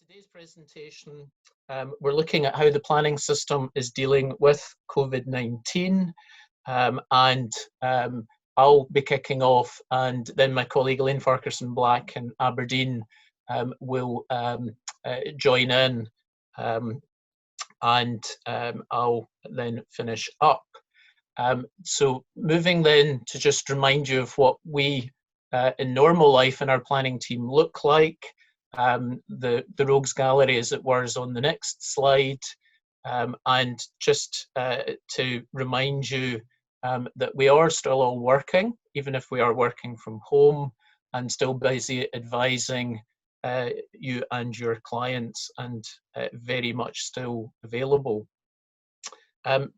Today's presentation, we're looking at how the planning system is dealing with COVID-19, and I'll be kicking off, and then my colleague Elaine Farquharson-Black in Aberdeen will join in, and I'll then finish up. So moving then to just remind you of what we in normal life in our planning team look like. The rogues gallery, as it were, is on the next slide, and just to remind you that we are still all working, even if we are working from home, and still busy advising you and your clients, and very much still available.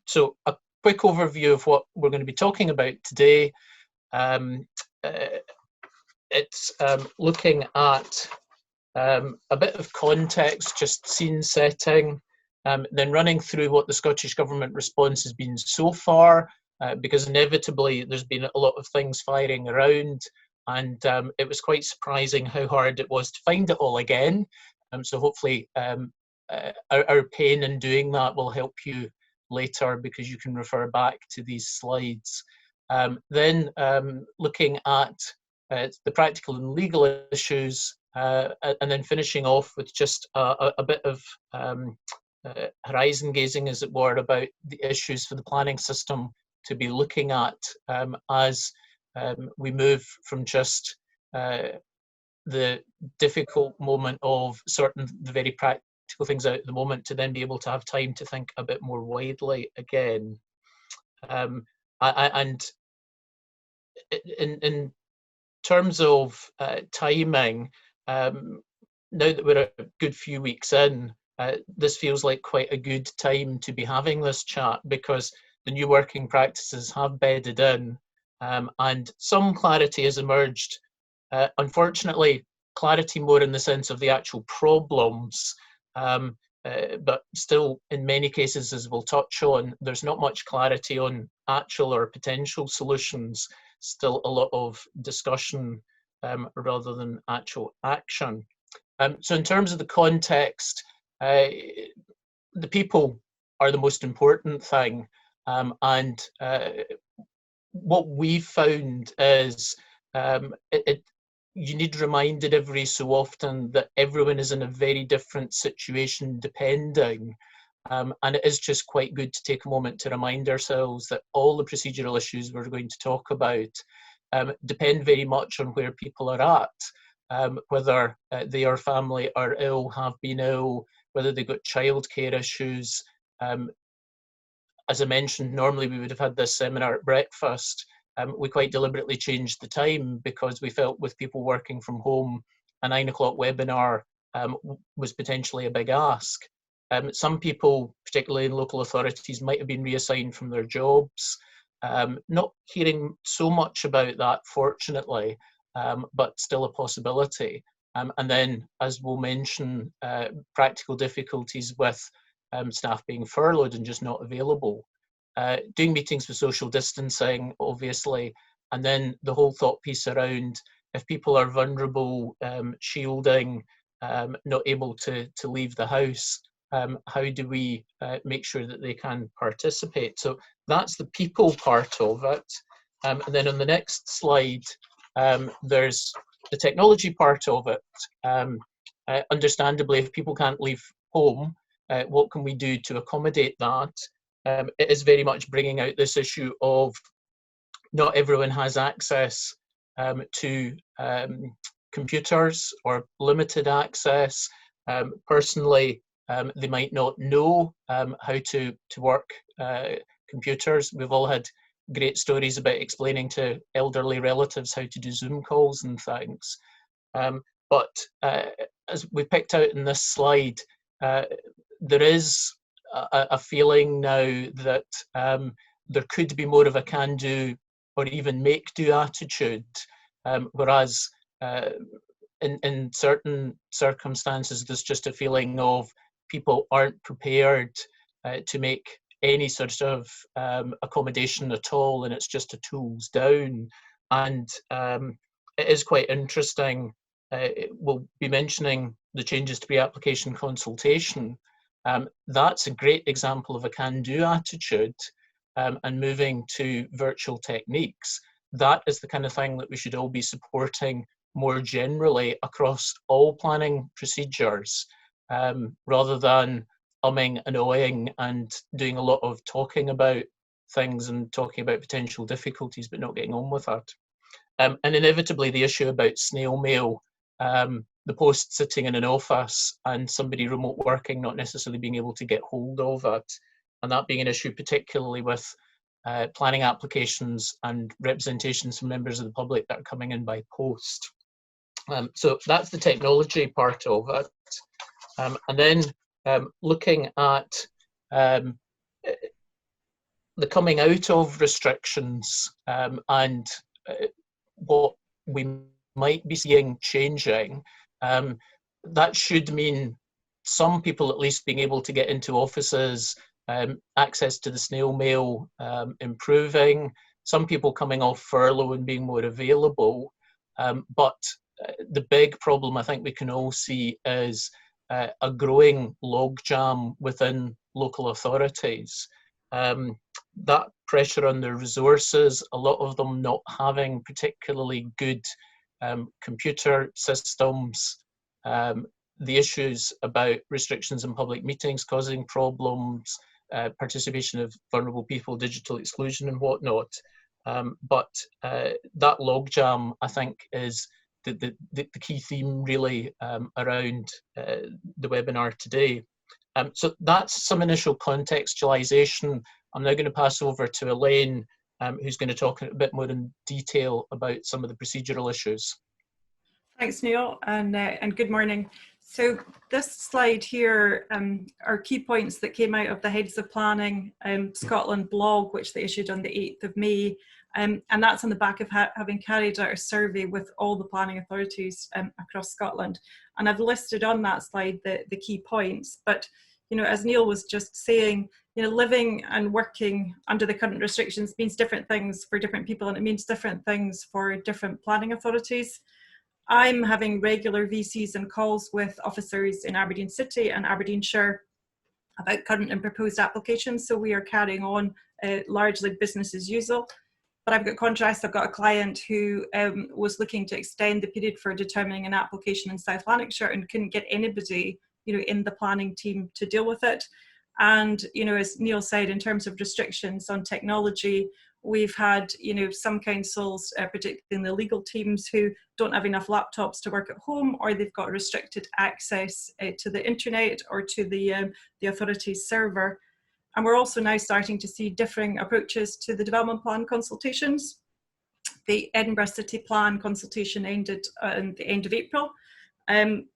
So a quick overview of what we're going to be talking about today. It's looking at a bit of context, just scene setting, then running through what the Scottish Government response has been so far, because inevitably there's been a lot of things firing around, and it was quite surprising how hard it was to find it all again. So hopefully our pain in doing that will help you later, because you can refer back to these slides. Then looking at the practical and legal issues, and then finishing off with just a bit of horizon gazing, as it were, about the issues for the planning system to be looking at as we move from just the difficult moment of sorting the very practical things out at the moment to then be able to have time to think a bit more widely again. And in terms of timing, now that we're a good few weeks in, this feels like quite a good time to be having this chat, because the new working practices have bedded in, and some clarity has emerged. Unfortunately, clarity more in the sense of the actual problems, but still in many cases, as we'll touch on, there's not much clarity on actual or potential solutions. Still a lot of discussion rather than actual action. So in terms of the context, the people are the most important thing, and what we found is you need reminded every so often that everyone is in a very different situation depending, and it is just quite good to take a moment to remind ourselves that all the procedural issues we're going to talk about depend very much on where people are at, whether they or family are ill, have been ill, whether they've got childcare issues. As I mentioned, normally we would have had this seminar at breakfast. We quite deliberately changed the time because we felt with people working from home, a 9 o'clock webinar was potentially a big ask. Some people, particularly in local authorities, might have been reassigned from their jobs. Not hearing so much about that, fortunately, but still a possibility. And then, as we'll mention, practical difficulties with staff being furloughed and just not available. Doing meetings with social distancing, obviously, and then the whole thought piece around if people are vulnerable, shielding, not able to leave the house, how do we make sure that they can participate? So that's the people part of it. And then on the next slide, there's the technology part of it. Understandably, if people can't leave home, what can we do to accommodate that? It is very much bringing out this issue of not everyone has access to computers, or limited access. Personally, they might not know how to work computers. We've all had great stories about explaining to elderly relatives how to do Zoom calls and things. But as we picked out in this slide, there is a feeling now that there could be more of a can-do or even make-do attitude, whereas in certain circumstances there's just a feeling of people aren't prepared to make any sort of accommodation at all, and it's just a tools down. And it is quite interesting will be mentioning the changes to pre-application consultation. That's a great example of a can-do attitude, and moving to virtual techniques. That is the kind of thing that we should all be supporting more generally across all planning procedures, rather than umming and ahhing and doing a lot of talking about things and talking about potential difficulties but not getting on with that. And inevitably the issue about snail mail, the post sitting in an office and somebody remote working not necessarily being able to get hold of it, and that being an issue particularly with planning applications and representations from members of the public that are coming in by post. So that's the technology part of it. And then looking at the coming out of restrictions, and what we might be seeing changing, that should mean some people at least being able to get into offices, access to the snail mail improving, some people coming off furlough and being more available. But the big problem I think we can all see is a growing logjam within local authorities. That pressure on their resources, a lot of them not having particularly good computer systems, the issues about restrictions in public meetings causing problems, participation of vulnerable people, digital exclusion and whatnot. But that logjam, I think, is the key theme really around the webinar today. So that's some initial contextualization. I'm now going to pass over to Elaine, who's going to talk a bit more in detail about some of the procedural issues. Thanks, Neil, and good morning. So this slide here are key points that came out of the Heads of Planning Scotland blog, which they issued on the 8th of May. And that's on the back of having carried out a survey with all the planning authorities across Scotland. And I've listed on that slide the key points. But, you know, as Neil was just saying, you know, living and working under the current restrictions means different things for different people, and it means different things for different planning authorities. I'm having regular VCs and calls with officers in Aberdeen City and Aberdeenshire about current and proposed applications. So we are carrying on largely business as usual. But I've got contrast. I've got a client who was looking to extend the period for determining an application in South Lanarkshire and couldn't get anybody, you know, in the planning team to deal with it. And, you know, as Neil said, in terms of restrictions on technology, we've had, you know, some councils, particularly in the legal teams, who don't have enough laptops to work at home, or they've got restricted access to the internet or to the authority's server. And we're also now starting to see differing approaches to the development plan consultations. The Edinburgh City Plan consultation ended at the end of April.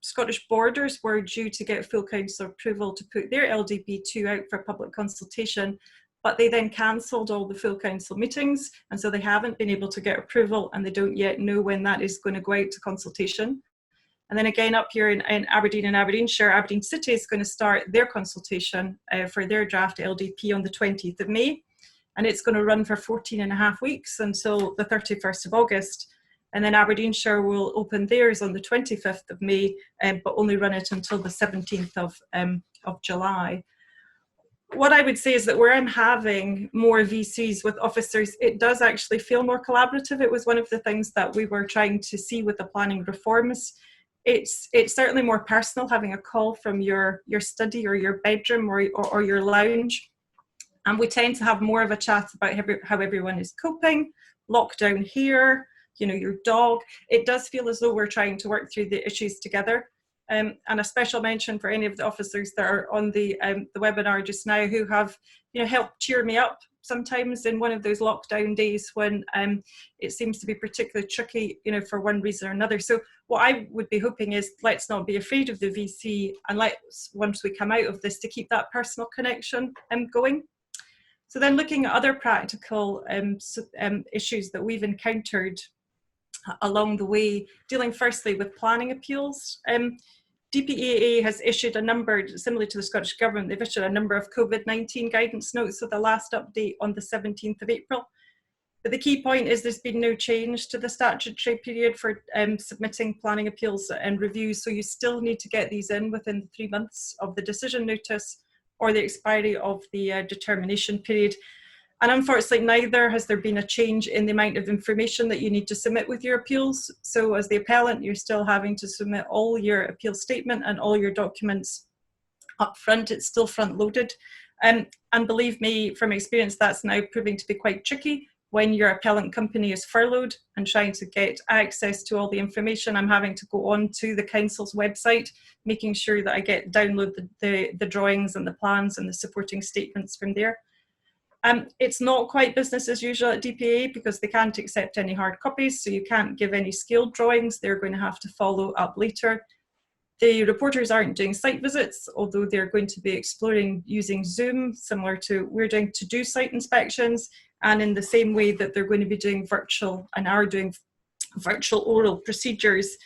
Scottish Borders were due to get full council approval to put their LDP2 out for public consultation, but they then cancelled all the full council meetings, and so they haven't been able to get approval, and they don't yet know when that is going to go out to consultation. And then again up here in Aberdeen and Aberdeenshire, Aberdeen City is going to start their consultation for their draft LDP on the 20th of May, and it's going to run for 14.5 weeks until the 31st of August. And then Aberdeenshire will open theirs on the 25th of May, but only run it until the 17th of July. What I would say is that where I'm having more VCs with officers, it does actually feel more collaborative. It was one of the things that we were trying to see with the planning reforms. It's certainly more personal, having a call from your study or your bedroom or your lounge. And we tend to have more of a chat about how everyone is coping, lockdown here, you know, your dog. It does feel as though we're trying to work through the issues together. And a special mention for any of the officers that are on the webinar just now, who have, you know, helped cheer me up sometimes in one of those lockdown days when it seems to be particularly tricky, you know, for one reason or another. So what I would be hoping is, let's not be afraid of the VC, and let's, once we come out of this, to keep that personal connection going. So then looking at other practical issues that we've encountered along the way, dealing firstly with planning appeals. DPEAA has issued a number, similar to the Scottish Government, they've issued a number of COVID-19 guidance notes with the last update on the 17th of April. But the key point is there's been no change to the statutory period for submitting planning appeals and reviews. So you still need to get these in within 3 months of the decision notice or the expiry of the determination period. And unfortunately, neither has there been a change in the amount of information that you need to submit with your appeals. So as the appellant, you're still having to submit all your appeal statement and all your documents up front. It's still front loaded. And believe me, from experience, that's now proving to be quite tricky. When your appellant company is furloughed and trying to get access to all the information, I'm having to go on to the council's website, making sure that I download the drawings and the plans and the supporting statements from there. It's not quite business as usual at DPA because they can't accept any hard copies, so you can't give any scaled drawings. They're going to have to follow up later. The reporters aren't doing site visits, although they're going to be exploring using Zoom, similar to we're doing, to do site inspections, and in the same way that they're going to be doing virtual and are doing virtual oral procedures.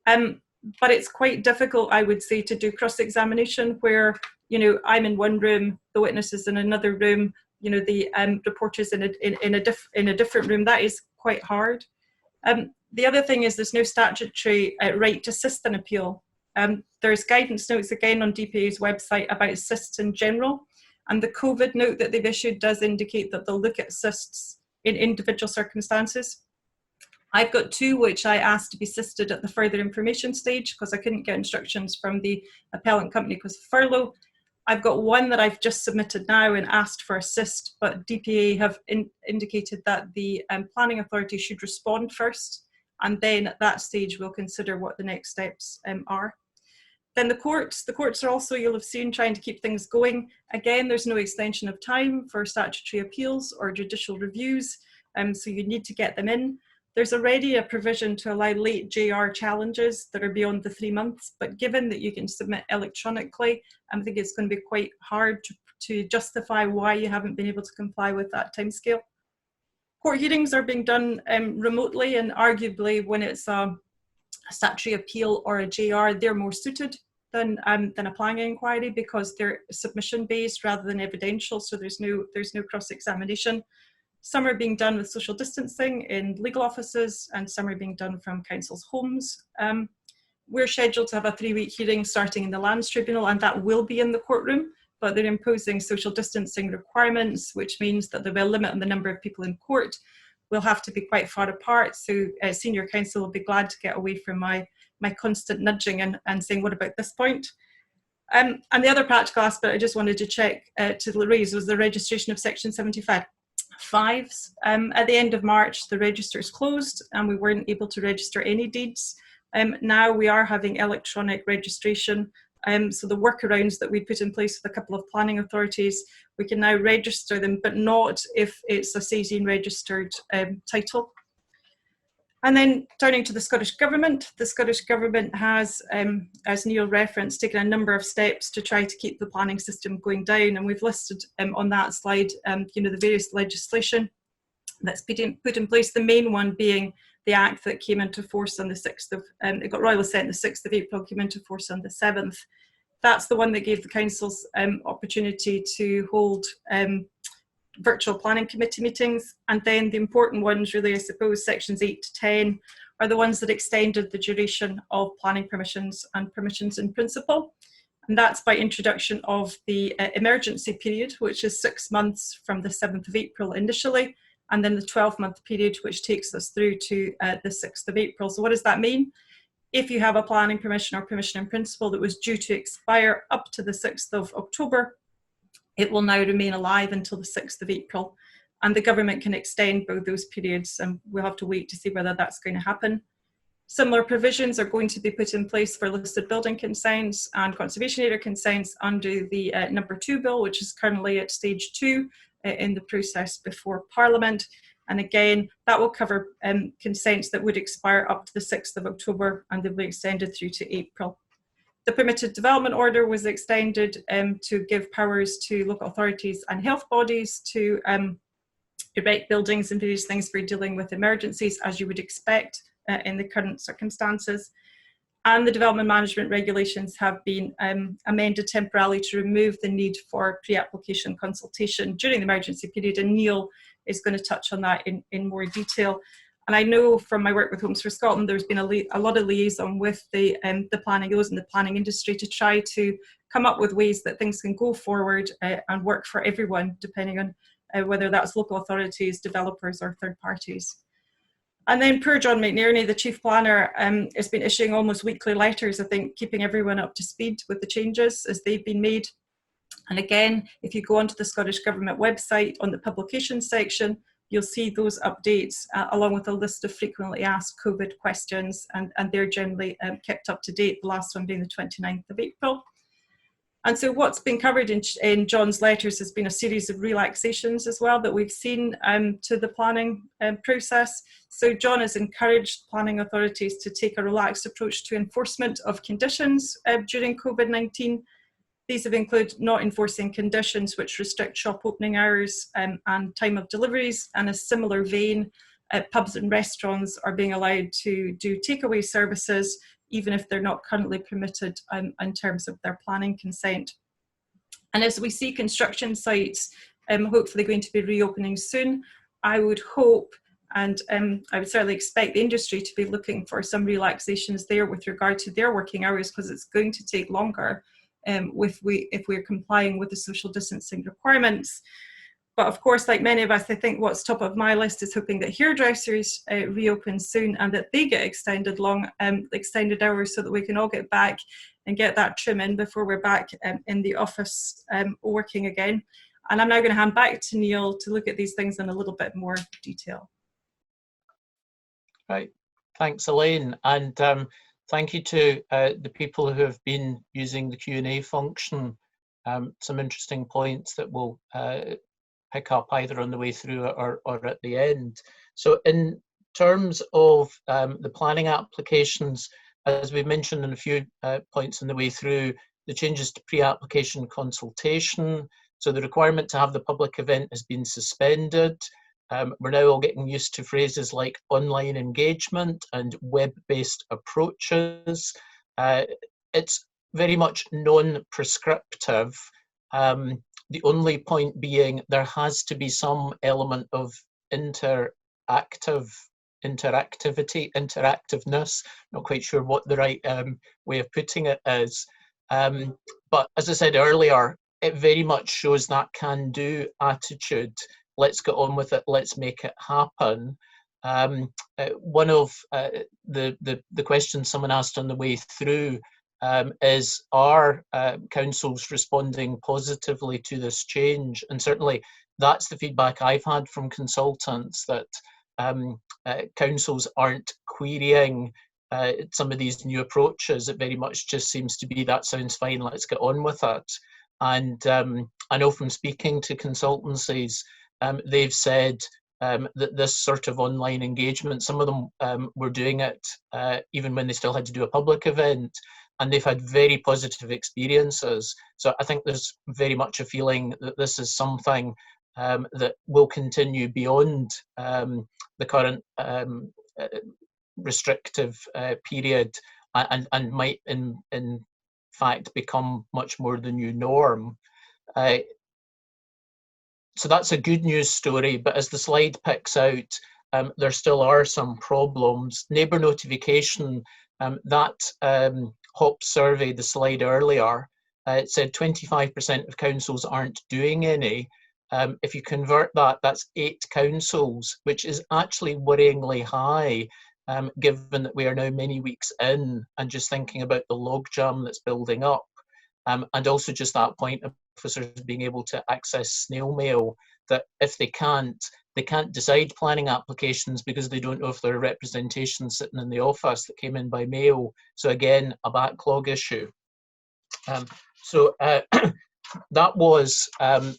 But it's quite difficult, I would say, to do cross-examination where, you know, I'm in one room, the witness is in another room, you know, the reporters in a different room. That is quite hard. The other thing is there's no statutory right to assist an appeal. There's guidance notes again on DPA's website about assists in general, and the COVID note that they've issued does indicate that they'll look at assists in individual circumstances. I've got 2 which I asked to be assisted at the further information stage because I couldn't get instructions from the appellant company because of furlough. I've got 1 that I've just submitted now and asked for assist, but DPA have indicated that the planning authority should respond first, and then at that stage we'll consider what the next steps are. Then the courts are also, you'll have seen, trying to keep things going. Again, there's no extension of time for statutory appeals or judicial reviews, so you need to get them in. There's already a provision to allow late JR challenges that are beyond the 3 months, but given that you can submit electronically, I think it's going to be quite hard to justify why you haven't been able to comply with that timescale. Court hearings are being done remotely, and arguably when it's a statutory appeal or a JR, they're more suited than a planning inquiry because they're submission based rather than evidential, so there's no cross-examination. Some are being done with social distancing in legal offices, and some are being done from council's homes. We're scheduled to have a 3-week hearing starting in the Lands Tribunal, and that will be in the courtroom, but they're imposing social distancing requirements, which means that there'll be a limit on the number of people in court. We'll have to be quite far apart, so senior counsel will be glad to get away from my constant nudging and saying, what about this point? And the other practical aspect I just wanted to check to raise was the registration of Section 75. At the end of March, the register is closed and we weren't able to register any deeds. Now we are having electronic registration. So the workarounds that we put in place with a couple of planning authorities, we can now register them, but not if it's a SAZIN registered title. And then turning to the Scottish Government has, as Neil referenced, taken a number of steps to try to keep the planning system going down. And we've listed on that slide, the various legislation that's put in place, the main one being the Act that came into force on the 6th of, it got royal assent the 6th of April, came into force on the 7th. That's the one that gave the councils opportunity to hold virtual planning committee meetings. And then the important ones really, I suppose, sections 8 to 10 are the ones that extended the duration of planning permissions and permissions in principle. And that's by introduction of the emergency period, which is 6 months from the 7th of April initially, and then the 12-month period, which takes us through to the 6th of April. So what does that mean? If you have a planning permission or permission in principle that was due to expire up to the 6th of October, it will now remain alive until the 6th of April. And the government can extend both those periods, and we'll have to wait to see whether that's going to happen. Similar provisions are going to be put in place for listed building consents and conservation area consents under the number 2 bill, which is currently at stage 2 in the process before Parliament. And again, that will cover consents that would expire up to the 6th of October, and they'll be extended through to April. The permitted development order was extended to give powers to local authorities and health bodies to erect buildings and various things for dealing with emergencies, as you would expect in the current circumstances. And the development management regulations have been amended temporarily to remove the need for pre-application consultation during the emergency period. And Neil is going to touch on that in more detail. And I know from my work with Homes for Scotland, there's been a lot of liaison with the planning, those in the planning industry, to try to come up with ways that things can go forward and work for everyone, depending on whether that's local authorities, developers or third parties. And then poor John McNerney, the Chief Planner, has been issuing almost weekly letters, I think, keeping everyone up to speed with the changes as they've been made. And again, if you go onto the Scottish Government website on the publications section, you'll see those updates along with a list of frequently asked COVID questions, and they're generally kept up to date, the last one being the 29th of April. And so what's been covered in John's letters has been a series of relaxations as well that we've seen to the planning process. So John has encouraged planning authorities to take a relaxed approach to enforcement of conditions during COVID-19. These have included not enforcing conditions which restrict shop opening hours and time of deliveries. And a similar vein, pubs and restaurants are being allowed to do takeaway services, even if they're not currently permitted in terms of their planning consent. And as we see construction sites hopefully going to be reopening soon, I would hope, and I would certainly expect the industry to be looking for some relaxations there with regard to their working hours, because it's going to take longer if we're complying with the social distancing requirements. But of course, like many of us, I think what's top of my list is hoping that hairdressers reopen soon and that they get extended hours so that we can all get back and get that trim in before we're back in the office working again. And I'm now going to hand back to Neil to look at these things in a little bit more detail. Right, thanks Elaine, and thank you to the people who have been using the Q&A function. Some interesting points that we'll pick up either on the way through or at the end. So in terms of the planning applications, as we've mentioned in a few points on the way through, the changes to pre-application consultation, so the requirement to have the public event has been suspended. We're now all getting used to phrases like online engagement and web-based approaches. It's very much non-prescriptive. The only point being there has to be some element of interactiveness, not quite sure what the right way of putting it is. But as I said earlier, it very much shows that can-do attitude. Let's get on with it, let's make it happen. One of the questions someone asked on the way through is, are councils responding positively to this change? And certainly that's the feedback I've had from consultants, that councils aren't querying some of these new approaches. It very much just seems to be, that sounds fine, let's get on with it. And I know from speaking to consultancies, they've said that this sort of online engagement, some of them were doing it even when they still had to do a public event, and they've had very positive experiences. So I think there's very much a feeling that this is something that will continue beyond the current restrictive period, and might in fact become much more the new norm. So that's a good news story, but as the slide picks out, there still are some problems. Neighbour notification, that HOPS survey, the slide earlier, it said 25% of councils aren't doing any. If you convert that, that's 8 councils, which is actually worryingly high, given that we are now many weeks in, and just thinking about the logjam that's building up. And also just that point of officers being able to access snail mail, that if they can't decide planning applications because they don't know if there are representations sitting in the office that came in by mail. So again, a backlog issue. That was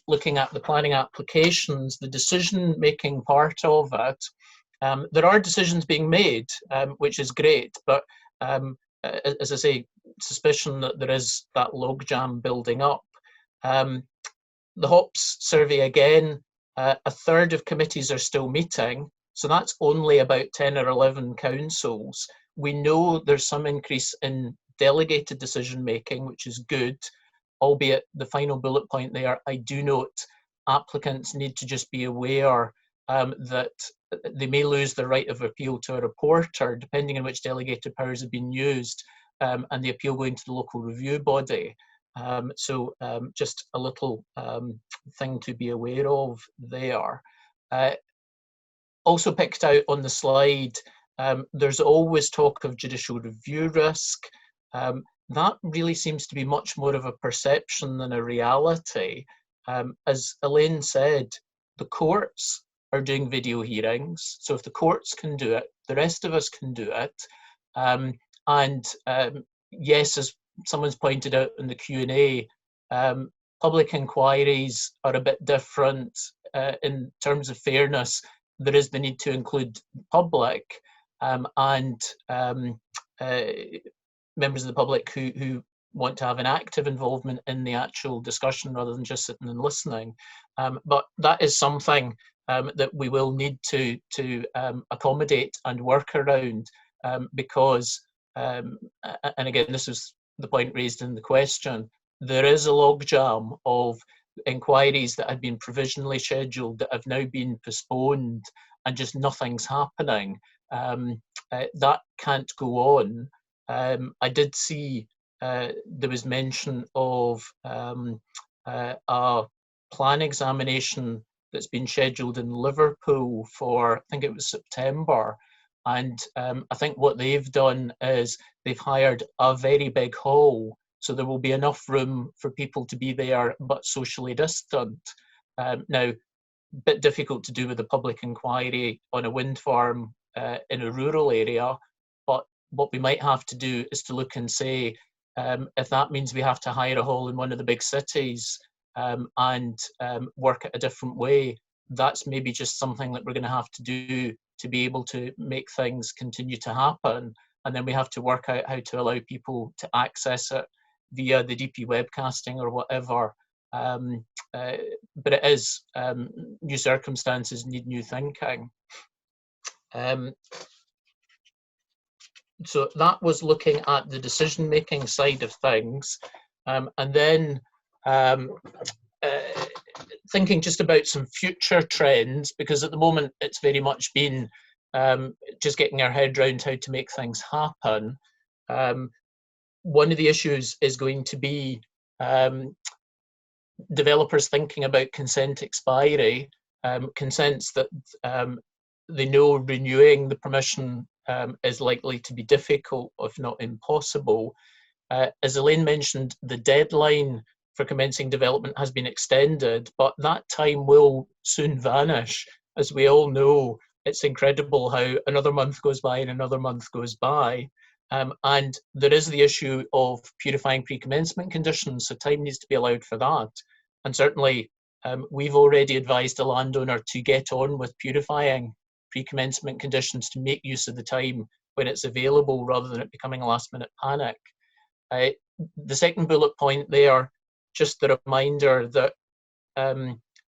looking at the planning applications, the decision-making part of it. There are decisions being made, which is great, but as I say, suspicion that there is that logjam building up. The HOPS survey again, a third of committees are still meeting, so that's only about 10 or 11 councils. We know there's some increase in delegated decision making, which is good, albeit the final bullet point there, I do note applicants need to just be aware that they may lose the right of appeal to a reporter, depending on which delegated powers have been used, and the appeal going to the local review body. So just a little thing to be aware of there. Also picked out on the slide, there's always talk of judicial review risk. That really seems to be much more of a perception than a reality. As Elaine said, the courts are doing video hearings. So if the courts can do it, the rest of us can do it. Yes, as someone's pointed out in the Q&A, public inquiries are a bit different in terms of fairness. There is the need to include the public and members of the public who want to have an active involvement in the actual discussion rather than just sitting and listening. But that is something that we will need to accommodate and work around because, and again, this is the point raised in the question, there is a logjam of inquiries that had been provisionally scheduled that have now been postponed and just nothing's happening. That can't go on. I did see there was mention of a plan examination that's been scheduled in Liverpool for, I think it was September. And I think what they've done is they've hired a very big hall, so there will be enough room for people to be there, but socially distant. Now, a bit difficult to do with a public inquiry on a wind farm in a rural area, but what we might have to do is to look and say, if that means we have to hire a hall in one of the big cities and work it a different way, that's maybe just something that we're going to have to do to be able to make things continue to happen. And then we have to work out how to allow people to access it via the DP webcasting or whatever. But it is, new circumstances need new thinking. So that was looking at the decision-making side of things. And then thinking just about some future trends, because at the moment it's very much been just getting our head around how to make things happen. One of the issues is going to be developers thinking about consent expiry, consents that they know renewing the permission is likely to be difficult, if not impossible. As Elaine mentioned, the deadline for commencing development has been extended, but that time will soon vanish. As we all know, it's incredible how another month goes by and another month goes by. And there is the issue of purifying pre-commencement conditions, so time needs to be allowed for that. And certainly, we've already advised a landowner to get on with purifying pre-commencement conditions to make use of the time when it's available rather than it becoming a last-minute panic. The second bullet point there, just the reminder that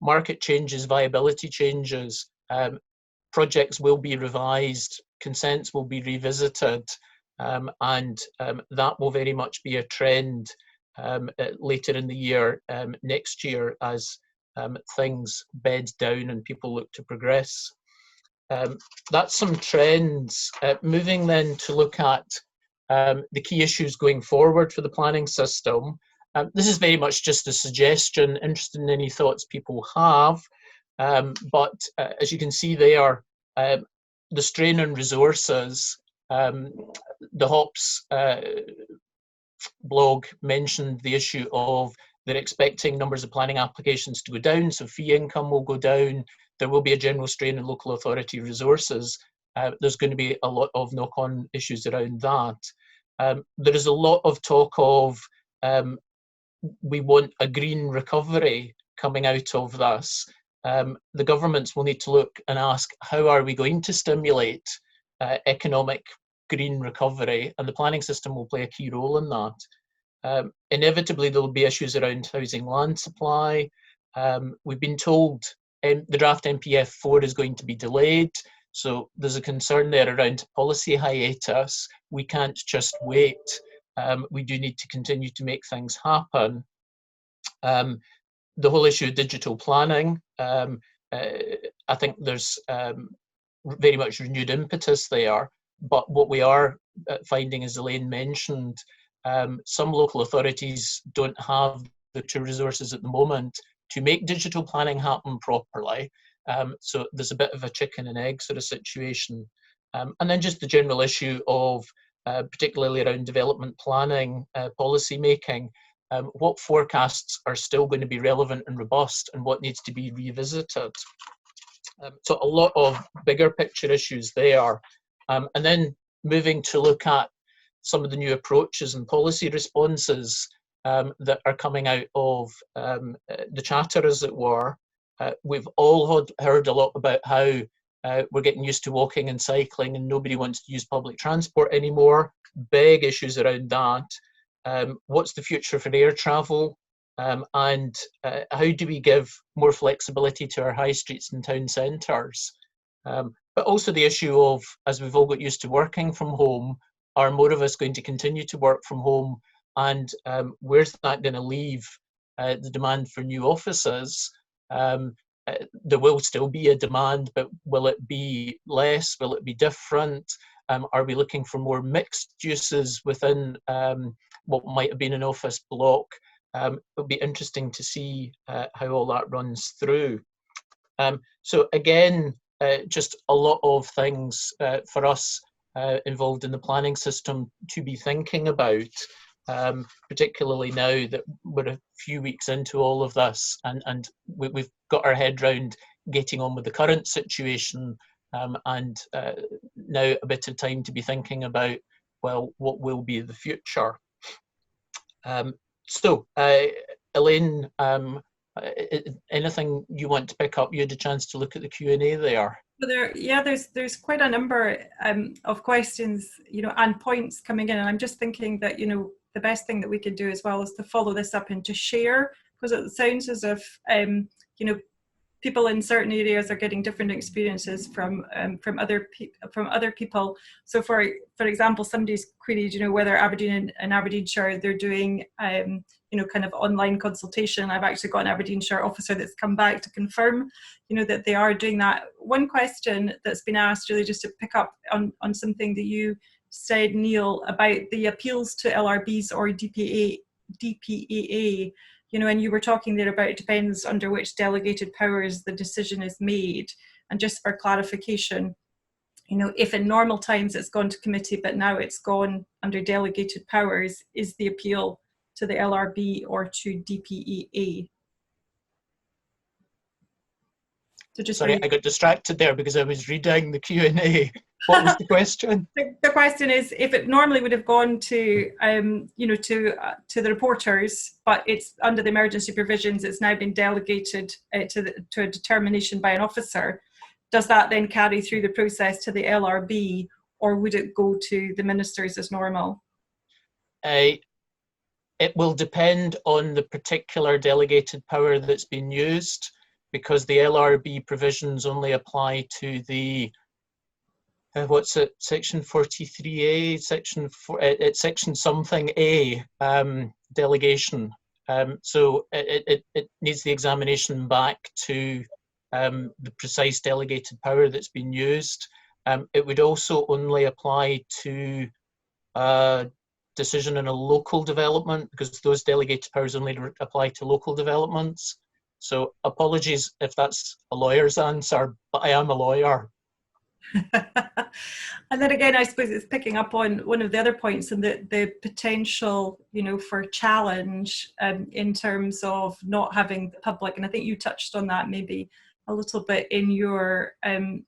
market changes, viability changes, projects will be revised, consents will be revisited, and that will very much be a trend later in the year, next year, as things bed down and people look to progress. That's some trends. Moving then to look at the key issues going forward for the planning system. This is very much just a suggestion, interested in any thoughts people have, but as you can see there, the strain on resources, the HOPS blog mentioned the issue of they're expecting numbers of planning applications to go down, so fee income will go down. There will be a general strain on local authority resources. There's going to be a lot of knock-on issues around that. There is a lot of talk of we want a green recovery coming out of this. The governments will need to look and ask, how are we going to stimulate economic green recovery? And the planning system will play a key role in that. Inevitably, there will be issues around housing land supply. We've been told the draft MPF4 is going to be delayed. So there's a concern there around policy hiatus. We can't just wait. We do need to continue to make things happen. The whole issue of digital planning, I think there's very much renewed impetus there. But what we are finding, as Elaine mentioned, some local authorities don't have the true resources at the moment to make digital planning happen properly. So there's a bit of a chicken and egg sort of situation. And then just the general issue of, particularly around development planning, policy making, what forecasts are still going to be relevant and robust, and what needs to be revisited. So a lot of bigger picture issues there. And then moving to look at some of the new approaches and policy responses that are coming out of the Charter, as it were. We've all heard a lot about how we're getting used to walking and cycling and nobody wants to use public transport anymore. Big issues around that. What's the future for air travel? And how do we give more flexibility to our high streets and town centres? But also the issue of, as we've all got used to working from home, are more of us going to continue to work from home? And where's that going to leave the demand for new offices? There will still be a demand, but will it be less? Will it be different? Are we looking for more mixed uses within what might have been an office block? It'll be interesting to see how all that runs through. So again, just a lot of things for us involved in the planning system to be thinking about, particularly now that we're a few weeks into all of this, and we've got our head round getting on with the current situation, and now a bit of time to be thinking about, well, what will be the future? So, Elaine, anything you want to pick up? You had a chance to look at the Q&A there. There's quite a number of questions, and points coming in, and I'm just thinking that, the best thing that we could do as well is to follow this up and to share, because it sounds as if, people in certain areas are getting different experiences from other people. So for example, somebody's queried, whether Aberdeen and Aberdeenshire, they're doing, kind of online consultation. I've actually got an Aberdeenshire officer that's come back to confirm, that they are doing that. One question that's been asked, really just to pick up on something that you said, Neil, about the appeals to LRBs or DPAA, and you were talking there about it depends under which delegated powers the decision is made. And just for clarification, if in normal times it's gone to committee, but now it's gone under delegated powers, is the appeal to the LRB or to DPAA? So just Sorry, I got distracted there because I was reading the Q&A. What was the question? The question is, if it normally would have gone to, to the reporters, but it's under the emergency provisions, it's now been delegated to a determination by an officer. Does that then carry through the process to the LRB, or would it go to the ministers as normal? It will depend on the particular delegated power that's been used, because the LRB provisions only apply to the what's it, section 43A, section something A delegation. So it needs the examination back to the precise delegated power that's been used. It would also only apply to decision in a local development, because those delegated powers only apply to local developments. So apologies if that's a lawyer's answer, but I am a lawyer. And then again, I suppose it's picking up on one of the other points, and the potential, for challenge in terms of not having the public. And I think you touched on that maybe a little bit in your,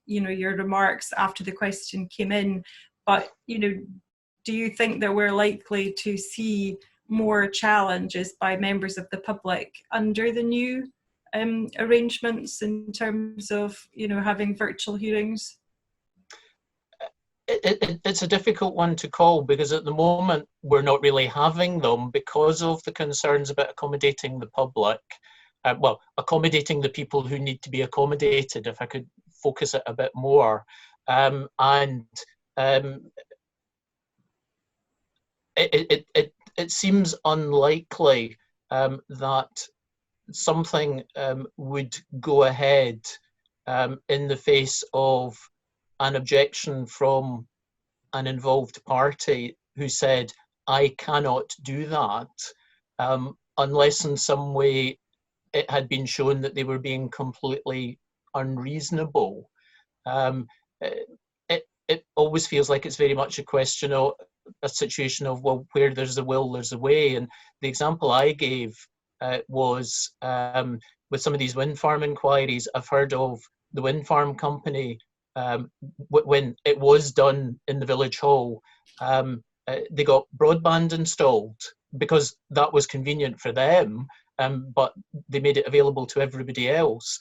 your remarks after the question came in. But, do you think that we're likely to see more challenges by members of the public under the new arrangements in terms of, having virtual hearings? It's a difficult one to call, because at the moment we're not really having them because of the concerns about accommodating the public. Well, accommodating the people who need to be accommodated, if I could focus it a bit more. It seems unlikely that something would go ahead in the face of an objection from an involved party who said, I cannot do that, unless in some way it had been shown that they were being completely unreasonable. It always feels like it's very much a question of a situation of, well, where there's a will, there's a way. And the example I gave was with some of these wind farm inquiries. I've heard of the wind farm company, when it was done in the village hall, they got broadband installed because that was convenient for them, but they made it available to everybody else.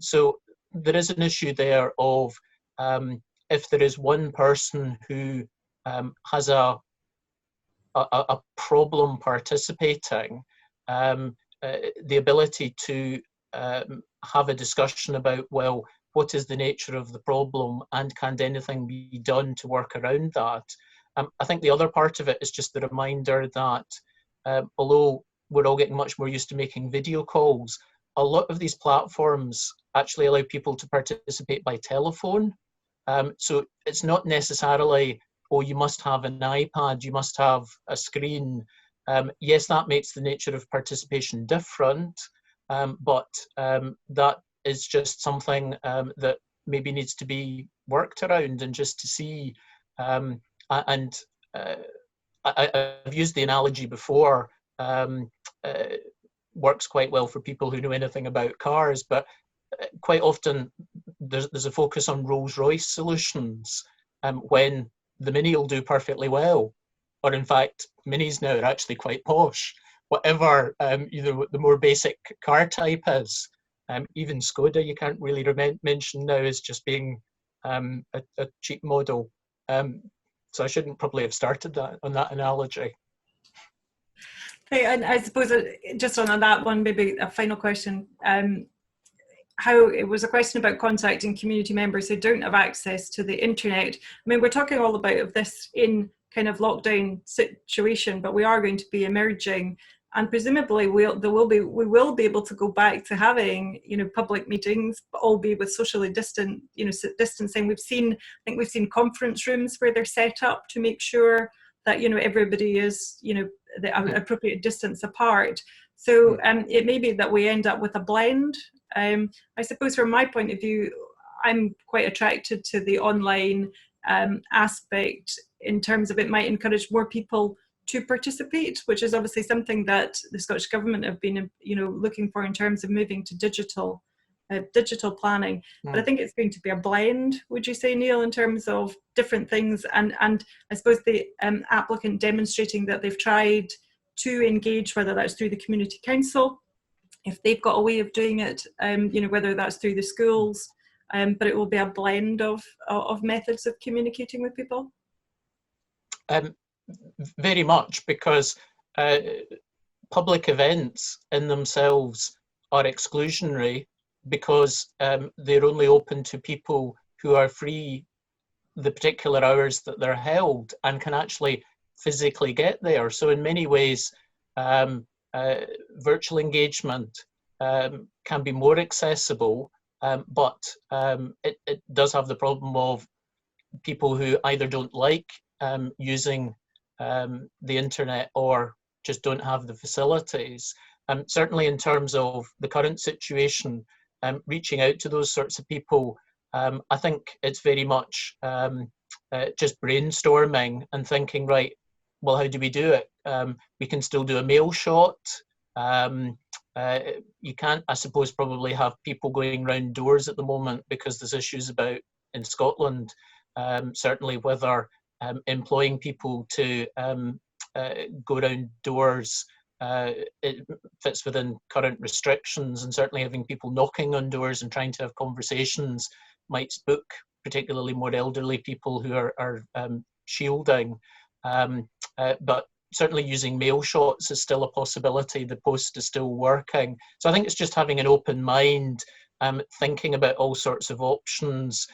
So there is an issue there of if there is one person who has a problem participating, the ability to have a discussion about, well, what is the nature of the problem and can anything be done to work around that? I think the other part of it is just the reminder that although we're all getting much more used to making video calls, a lot of these platforms actually allow people to participate by telephone. So it's not necessarily, oh, you must have an iPad, you must have a screen. Yes, that makes the nature of participation different, but that is just something that maybe needs to be worked around, and just to see. I've used the analogy before, works quite well for people who know anything about cars, but quite often there's a focus on Rolls-Royce solutions when the Mini will do perfectly well, or in fact Minis now are actually quite posh, whatever the more basic car type is. Even Skoda you can't really mention now as just being a cheap model. So I shouldn't probably have started that on that analogy. Hey, and I suppose just on that one, maybe a final question. How it was a question about contacting community members who don't have access to the internet. I mean, we're talking all about this in kind of lockdown situation, but we are going to be emerging, and presumably we will be able to go back to having, public meetings, but albeit with socially distant, distancing. I think we've seen conference rooms where they're set up to make sure that everybody is the appropriate distance apart. So it may be that we end up with a blend. I suppose from my point of view, I'm quite attracted to the online aspect, in terms of it might encourage more people to participate, which is obviously something that the Scottish Government have been looking for in terms of moving to digital planning. But I think it's going to be a blend, would you say, Neil, in terms of different things, and I suppose the applicant demonstrating that they've tried to engage, whether that's through the community council, if they've got a way of doing it, whether that's through the schools, but it will be a blend of methods of communicating with people. Very much, because public events in themselves are exclusionary, because they're only open to people who are free the particular hours that they're held and can actually physically get there. So in many ways, virtual engagement can be more accessible, but it does have the problem of people who either don't like using the internet or just don't have the facilities. Certainly in terms of the current situation, reaching out to those sorts of people, I think it's very much just brainstorming and thinking, right, well, how do we do it? We can still do a mail shot. You can't, I suppose, probably have people going round doors at the moment because there's issues about, in Scotland, certainly whether employing people to go round doors it fits within current restrictions, and certainly having people knocking on doors and trying to have conversations might spook particularly more elderly people who are shielding. But certainly using mail shots is still a possibility. The post is still working. So I think it's just having an open mind, thinking about all sorts of options,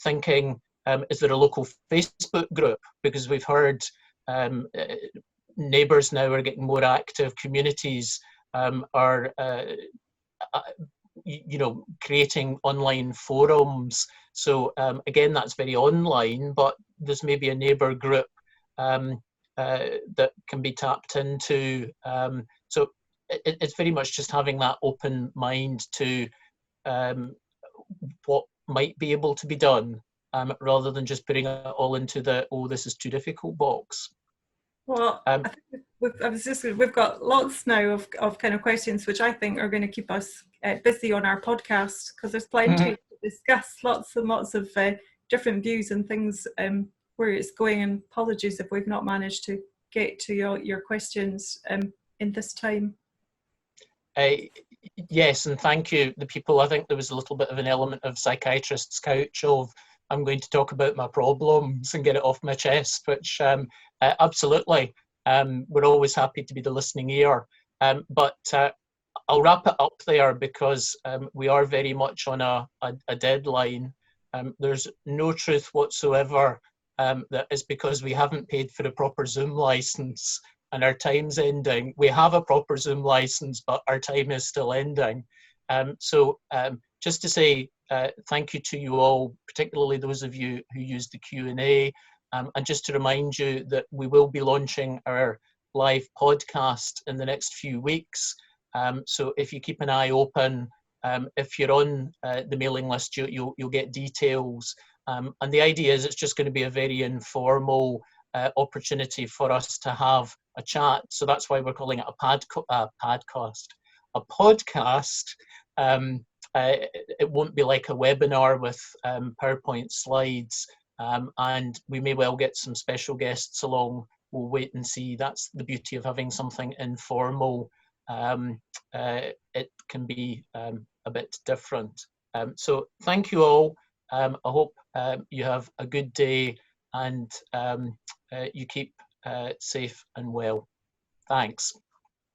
thinking, is there a local Facebook group? Because we've heard neighbours now are getting more active, communities are creating online forums. So again, that's very online, but there's maybe a neighbour group that can be tapped into. So it's very much just having that open mind to what might be able to be done, rather than just putting it all into the, oh, this is too difficult box. Well, I think we've got lots now of kind of questions which I think are going to keep us busy on our podcast, because there's plenty to discuss, lots and lots of different views and things where it's going. And apologies if we've not managed to get to your questions in this time. Yes, and thank you, the people. I think there was a little bit of an element of psychiatrist's couch of, I'm going to talk about my problems and get it off my chest, which absolutely, we're always happy to be the listening ear. But I'll wrap it up there, because we are very much on a deadline. There's no truth whatsoever that is because we haven't paid for a proper Zoom license and our time's ending. We have a proper Zoom license, but our time is still ending. So just to say thank you to you all, particularly those of you who used the Q&A, and just to remind you that we will be launching our live podcast in the next few weeks. So if you keep an eye open, if you're on the mailing list, you'll get details. And the idea is it's just going to be a very informal opportunity for us to have a chat. So that's why we're calling it a podcast. A podcast, it won't be like a webinar with PowerPoint slides, and we may well get some special guests along. We'll wait and see. That's the beauty of having something informal. It can be a bit different. So thank you all. I hope you have a good day, and you keep safe and well. Thanks.